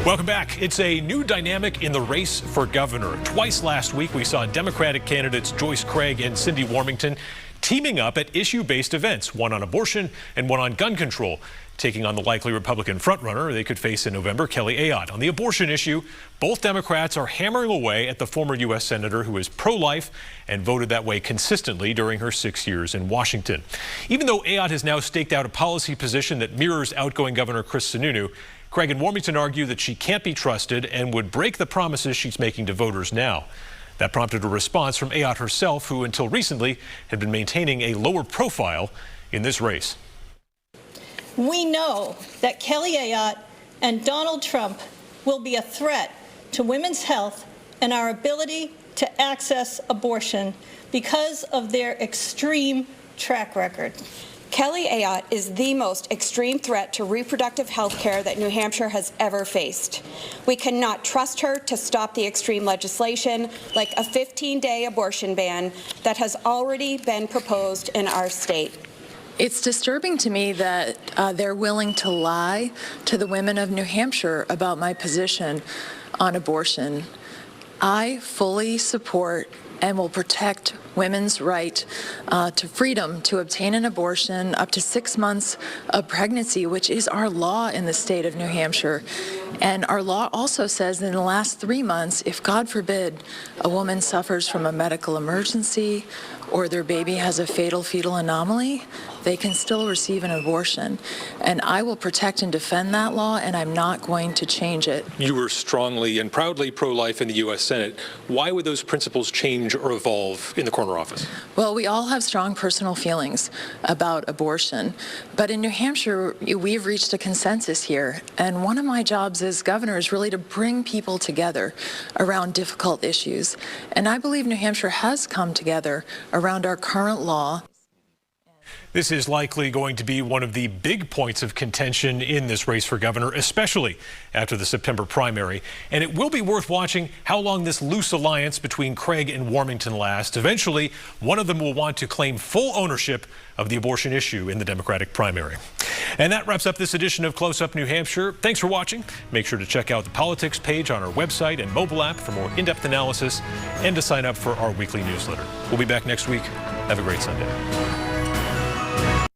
Welcome back. It's a new dynamic in the race for governor. Twice last week, we saw Democratic candidates Joyce Craig and Cindy Warmington teaming up at issue-based events, one on abortion and one on gun control, taking on the likely Republican frontrunner they could face in November, Kelly Ayotte. On the abortion issue, both Democrats are hammering away at the former U.S. Senator who is pro-life and voted that way consistently during her 6 years in Washington. Even though Ayotte has now staked out a policy position that mirrors outgoing Governor Chris Sununu, Craig and Warmington argue that she can't be trusted and would break the promises she's making to voters now. That prompted a response from Ayotte herself, who until recently had been maintaining a lower profile in this race. We know that Kelly Ayotte and Donald Trump will be a threat to women's health and our ability to access abortion because of their extreme track record. Kelly Ayotte is the most extreme threat to reproductive health care that New Hampshire has ever faced. We cannot trust her to stop the extreme legislation like a 15-day abortion ban that has already been proposed in our state. It's disturbing to me that they're willing to lie to the women of New Hampshire about my position on abortion. I fully support and will protect women's right to freedom to obtain an abortion up to 6 months of pregnancy, which is our law in the state of New Hampshire. And our law also says that in the last 3 months, if God forbid a woman suffers from a medical emergency or their baby has a fatal fetal anomaly, they can still receive an abortion. And I will protect and defend that law, and I'm not going to change it. You were strongly and proudly pro-life in the U.S. Senate. Why would those principles change or evolve in the corner office? Well, we all have strong personal feelings about abortion, but in New Hampshire, we've reached a consensus here, and one of my jobs as governor is really to bring people together around difficult issues, and I believe New Hampshire has come together around our current law. This is likely going to be one of the big points of contention in this race for governor, especially after the September primary. And it will be worth watching how long this loose alliance between Craig and Warmington lasts. Eventually, one of them will want to claim full ownership of the abortion issue in the Democratic primary. And that wraps up this edition of Close Up New Hampshire. Thanks for watching. Make sure to check out the politics page on our website and mobile app for more in-depth analysis and to sign up for our weekly newsletter. We'll be back next week. Have a great Sunday.